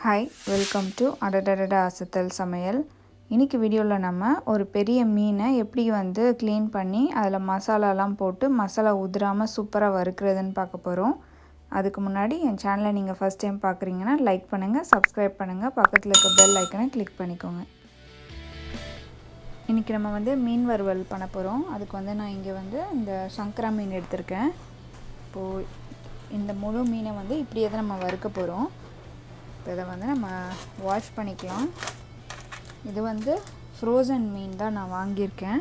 Hi, welcome to அடடடடா அசத்தல் சமையல். இன்றைக்கி வீடியோவில் நம்ம ஒரு பெரிய மீனை எப்படி க்ளீன் பண்ணி அதில் மசாலாலாம் போட்டு மசாலா உதிராமல் சூப்பராக வறுக்கிறதுன்னு பார்க்க போகிறோம். அதுக்கு முன்னாடி என் சேனலை நீங்கள் ஃபஸ்ட் டைம் பார்க்குறீங்கன்னா லைக் பண்ணுங்கள், சப்ஸ்கிரைப் பண்ணுங்கள், பக்கத்தில் இருக்க பெல் ஐக்கனை கிளிக் பண்ணிக்கோங்க. இன்றைக்கி நம்ம மீன் வறுவல் பண்ண போகிறோம். அதுக்கு நான் இங்கே இந்த சங்கரா மீன் எடுத்திருக்கேன். இப்போது இந்த முழு மீனை இப்படியே தான் நம்ம வறுக்க போகிறோம். இதை நம்ம வாஷ் பண்ணிக்கலாம். இது ஃப்ரோசன் மீன் தான் நான் வாங்கியிருக்கேன்.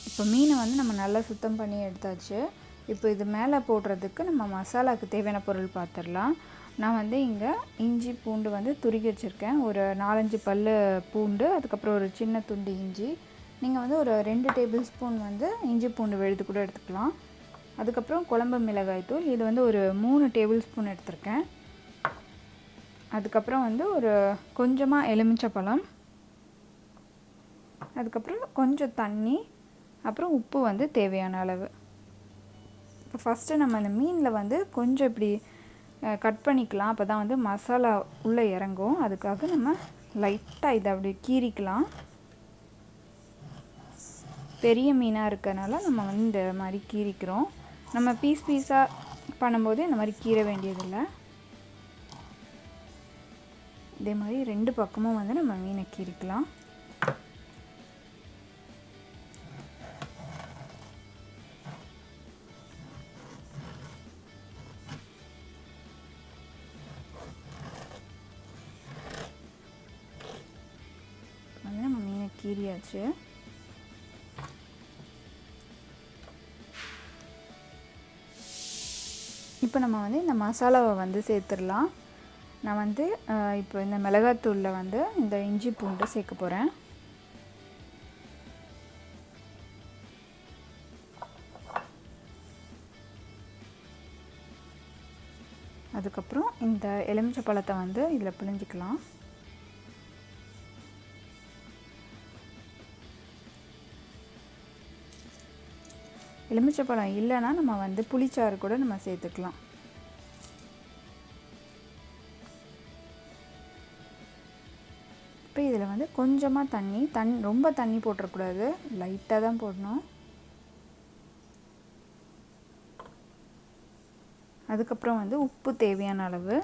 இப்போ மீனை நம்ம நல்லா சுத்தம் பண்ணி எடுத்தாச்சு. இப்போ இது மேலே போடுறதுக்கு நம்ம மசாலாவுக்கு தேவையான பொருள் பார்த்துடலாம். நான் இங்கே இஞ்சி பூண்டு துருக்கி வச்சுருக்கேன். ஒரு 4-5 பல் பூண்டு, அதுக்கப்புறம் ஒரு சின்ன துண்டு இஞ்சி. நீங்கள் ஒரு 2 டேபிள் ஸ்பூன் இஞ்சி பூண்டு விழுது கூட எடுத்துக்கலாம். அதுக்கப்புறம் குழம்பு மிளகாய் தூள், இது ஒரு 3 டேபிள் ஸ்பூன் எடுத்திருக்கேன். அதுக்கப்புறம் ஒரு கொஞ்சமாக எலுமிச்சப்பழம், அதுக்கப்புறம் கொஞ்சம் தண்ணி, அப்புறம் உப்பு தேவையான அளவு. இப்போ ஃபஸ்ட்டு நம்ம அந்த மீனில் கொஞ்சம் இப்படி கட் பண்ணிக்கலாம். அப்போ தான் மசாலா உள்ளே இறங்கும். அதுக்காக நம்ம லைட்டாக இதை அப்படி கீறிக்கலாம். பெரிய மீனாக இருக்கிறதுனால நம்ம இந்த மாதிரி கீறிக்கிறோம். நம்ம பீஸ் பீஸாக பண்ணும்போது இந்த மாதிரி கீற வேண்டியதில்லை. இதே மாதிரி 2 பக்கமும் நம்ம மீனை கீறிக்கலாம். நம்ம மீனை கீறியாச்சு. இப்போ நம்ம இந்த மசாலாவை சேர்த்துடலாம். நான் இப்போ இந்த மிளகாத்தூளில் இந்த இஞ்சி பூண்டு சேர்க்க போகிறேன். அதுக்கப்புறம் இந்த எலுமிச்சை பழத்தை இதில் பிழிஞ்சிக்கலாம். எலுமிச்சை பழம் இல்லைன்னா நம்ம புளிச்சாறு கூட நம்ம சேர்த்துக்கலாம். இப்போ இதில் கொஞ்சமாக தண்ணி ரொம்ப தண்ணி போட்டுறக்கூடாது, லைட்டாக தான் போடணும். அதுக்கப்புறம் உப்பு தேவையான அளவு,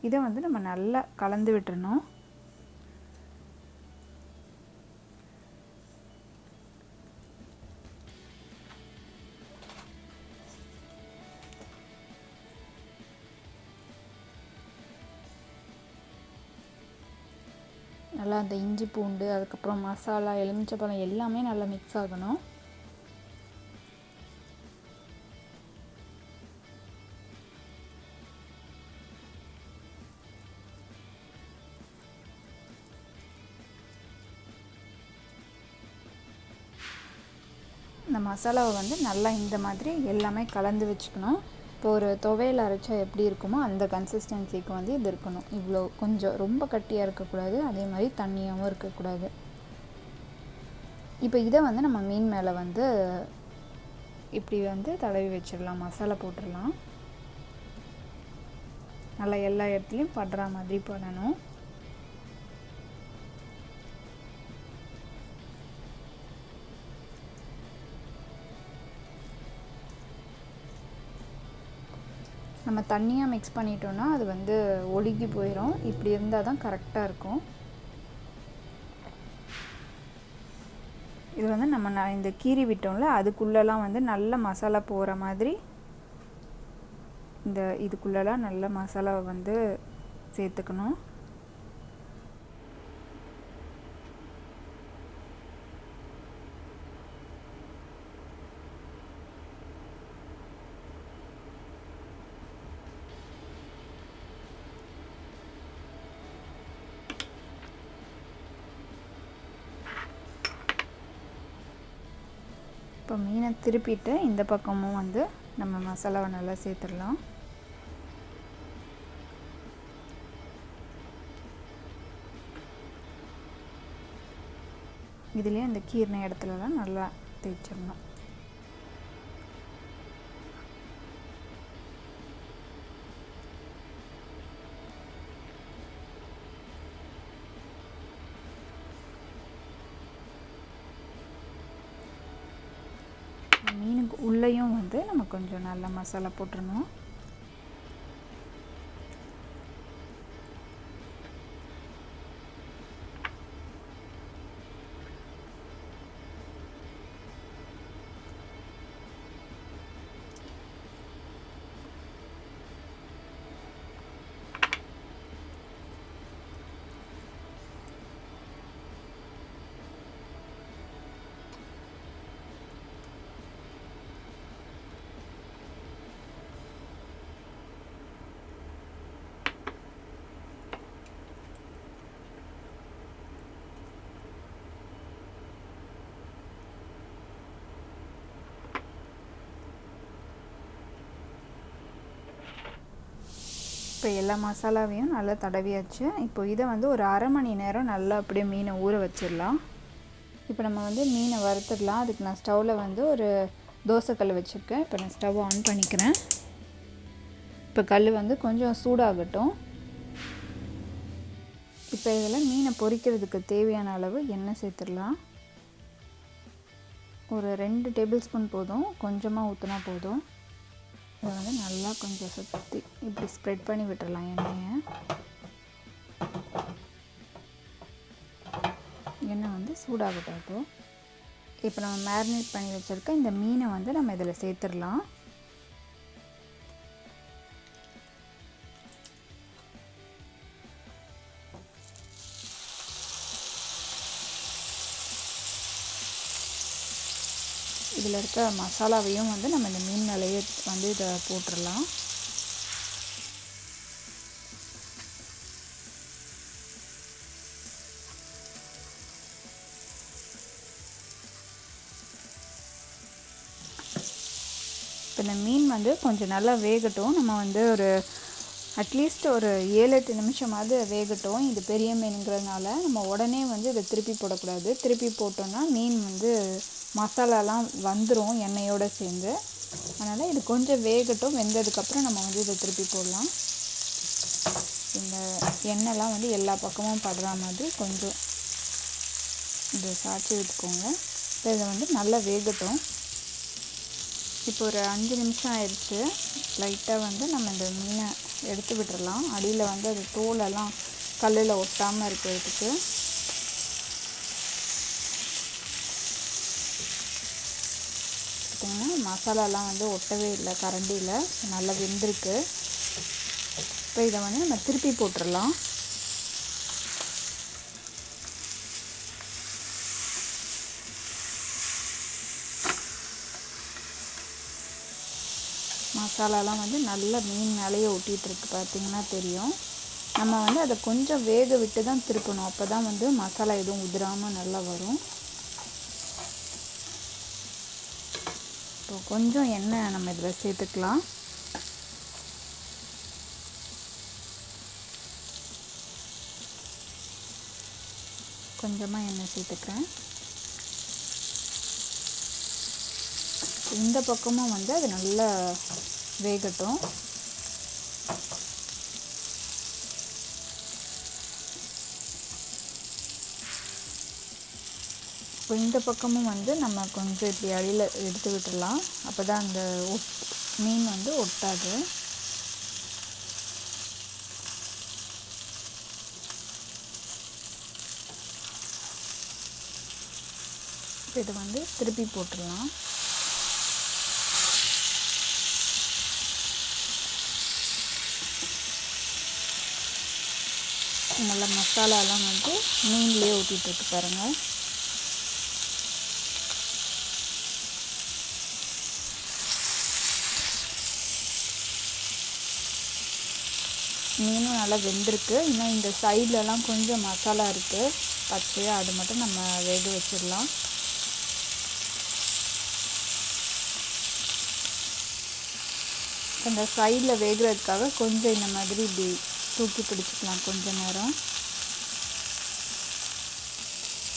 இதை நம்ம நல்லா கலந்து விட்டுறணும். நல்லா அந்த இஞ்சி பூண்டு அதுக்கப்புறம் மசாலா எலுமிச்சைப்பழம் எல்லாமே நல்லா மிக்ஸ் ஆகணும். இந்த மசாலாவை வந்து நல்லா இந்த மாதிரி எல்லாமே கலந்து வச்சுக்கணும். இப்போ ஒரு துவையல் அரைச்சா எப்படி இருக்குமோ அந்த கன்சிஸ்டன்சிக்கு வந்து இது இருக்கணும். இவ்வளோ கொஞ்சம் ரொம்ப கட்டியாக இருக்கக்கூடாது, அதே மாதிரி தண்ணியாகவும் இருக்கக்கூடாது. இப்போ இதை வந்து நம்ம மீன் மேலே வந்து இப்படி வந்து தடவி வச்சிடலாம். மசாலா போட்டுடலாம். நல்லா எல்லா இடத்துலையும் படுற மாதிரி பண்ணணும். நம்ம தண்ணியாக மிக்ஸ் பண்ணிட்டோன்னா அது வந்து ஒழுகி போயிடும். இப்படி இருந்தால் தான் கரெக்டாக இருக்கும். இது வந்து நம்ம இந்த கீரி விட்டோம்ல அதுக்குள்ளெலாம் வந்து நல்ல மசாலா போகிற மாதிரி இந்த இதுக்குள்ளெலாம் நல்ல மசாலாவை வந்து சேர்த்துக்கணும். இப்போ மீனை திருப்பிட்டு இந்த பக்கமும் வந்து நம்ம மசாலாவை நல்லா சேர்த்துடலாம். இதுலேயே இந்த கீர்ன இடத்துலலாம் நல்லா தேய்ச்சிடணும். மீனுக்கு உள்ளேயும் வந்து நம்ம கொஞ்சம் நல்ல மசாலா போட்டுடணும். இப்போ எல்லா மசாலாவையும் நல்லா தடவியாச்சு. இப்போ இதை வந்து ஒரு அரை மணி நேரம் நல்லா அப்படியே மீனை ஊற வச்சிடலாம். இப்போ நம்ம வந்து மீனை வறுத்துடலாம். அதுக்கு நான் ஸ்டவ்வில் வந்து ஒரு தோசைக்கல் வச்சுருக்கேன். இப்போ நான் ஸ்டவ் ஆன் பண்ணிக்கிறேன். இப்போ கல் வந்து கொஞ்சம் சூடாகட்டும். இப்போ இதில் மீனை பொரிக்கிறதுக்கு தேவையான அளவு எண்ணெய் சேர்த்துடலாம். ஒரு 2 டேபிள் ஸ்பூன் போதும், கொஞ்சமாக ஊற்றினா போதும். இதை வந்து நல்லா கொஞ்சம் சுற்றி இப்படி ஸ்ப்ரெட் பண்ணி விட்டுடலாம் எண்ணெயை. எண்ணெய் வந்து சூடாகட்டும். இப்போ நம்ம மேரினேட் பண்ணி வச்சுருக்க இந்த மீனை வந்து நம்ம இதில் சேர்த்துடலாம். இதில் இருக்க மசாலாவையும் வந்து நம்ம இந்த மீன் மேலேயே வந்து இதை போட்டுடலாம். இப்போ இந்த மீன் வந்து கொஞ்சம் நல்லா வேகட்டும். நம்ம வந்து ஒரு அட்லீஸ்ட் ஒரு 7-8 நிமிஷமாவது வேகட்டும். இது பெரிய மீனுங்கிறதுனால நம்ம உடனே வந்து இதை திருப்பி போடக்கூடாது. திருப்பி போட்டோன்னா மீன் வந்து மசாலாலாம் வந்துடும் எண்ணெயோடு சேர்ந்து. அதனால் இது கொஞ்சம் வேகட்டும். வெந்ததுக்கப்புறம் நம்ம வந்து இதை திருப்பி போடலாம். இந்த எண்ணெய்லாம் வந்து எல்லா பக்கமும் படுற மாதிரி கொஞ்சம் இதை சாய்ச்சி விட்டுக்கோங்க. இப்போ இதை வந்து நல்லா வேகட்டும். இப்போ ஒரு 5 நிமிஷம் ஆயிடுச்சு. லைட்டாக வந்து நம்ம இந்த மீனை எடுத்து விட்டுறலாம். அடியில் வந்து அது தோலெல்லாம் கல்லில் ஒட்டாமல் இருக்கிறதுக்கு. பார்த்திங்கன்னா மசாலாலாம் வந்து ஒட்டவே இல்லை கரண்டியில், நல்லா வெந்திருக்கு. இப்போ இதை வந்து நம்ம திருப்பி போட்டுடலாம். மசாலாலாம் வந்து நல்லா மீன் மேலேயே ஒட்டிகிட்ருக்கு, பார்த்திங்கன்னா தெரியும். நம்ம வந்து அதை கொஞ்சம் வேக விட்டு தான் திருப்பணும், அப்போ தான் வந்து மசாலா எதுவும் உதிராமல் நல்லா வரும். இப்போ கொஞ்சம் எண்ணெய் நம்ம இதில் சேர்த்துக்கலாம். கொஞ்சமாக எண்ணெய் சேர்த்துக்கிறேன். இந்த பக்கமும் வந்து அது நல்லா வேகட்டும். இப்போ இந்த பக்கமும் வந்து நம்ம கொஞ்சம் இப்படி அடியில் எடுத்து விட்டுடலாம், அப்போ தான் அந்த மீன் வந்து ஒட்டாது. இதை வந்து திருப்பி போட்டுடலாம். நல்லா மசாலாலாம் வந்து மீன்லேயே ஊற்றிட்டு பாருங்கள். மீனும் நல்லா வெந்திருக்கு. இன்னும் இந்த சைட்லலாம் கொஞ்சம் மசாலா இருக்குது பச்சையாக, அது மட்டும் நம்ம வேக வச்சிடலாம். அந்த சைடில் வேகிறதுக்காக கொஞ்சம் இந்த மாதிரி இப்படி தூக்கி பிடிச்சிக்கலாம் கொஞ்ச நேரம்.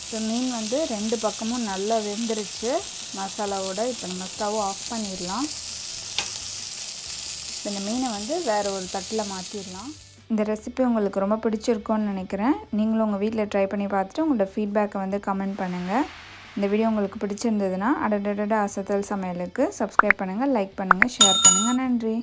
இப்போ மீன் வந்து 2 பக்கமும் நல்லா வெந்துருச்சு மசாலாவோட. இப்போ நம்ம ஸ்டவ் ஆஃப் பண்ணிடலாம். இந்த மீனை வந்து வேறு ஒரு தட்டில் மாற்றிடலாம். இந்த ரெசிபி உங்களுக்கு ரொம்ப பிடிச்சிருக்கும்னு நினைக்கிறேன். நீங்களும் உங்கள் வீட்டில் ட்ரை பண்ணி பார்த்துட்டு உங்களோட ஃபீட்பேக்கை வந்து கமெண்ட் பண்ணுங்கள். இந்த வீடியோ உங்களுக்கு பிடிச்சிருந்ததுன்னா அடடடா அசத்தல் சமையலுக்கு சப்ஸ்கிரைப் பண்ணுங்கள், லைக் பண்ணுங்கள், ஷேர் பண்ணுங்கள். நன்றி.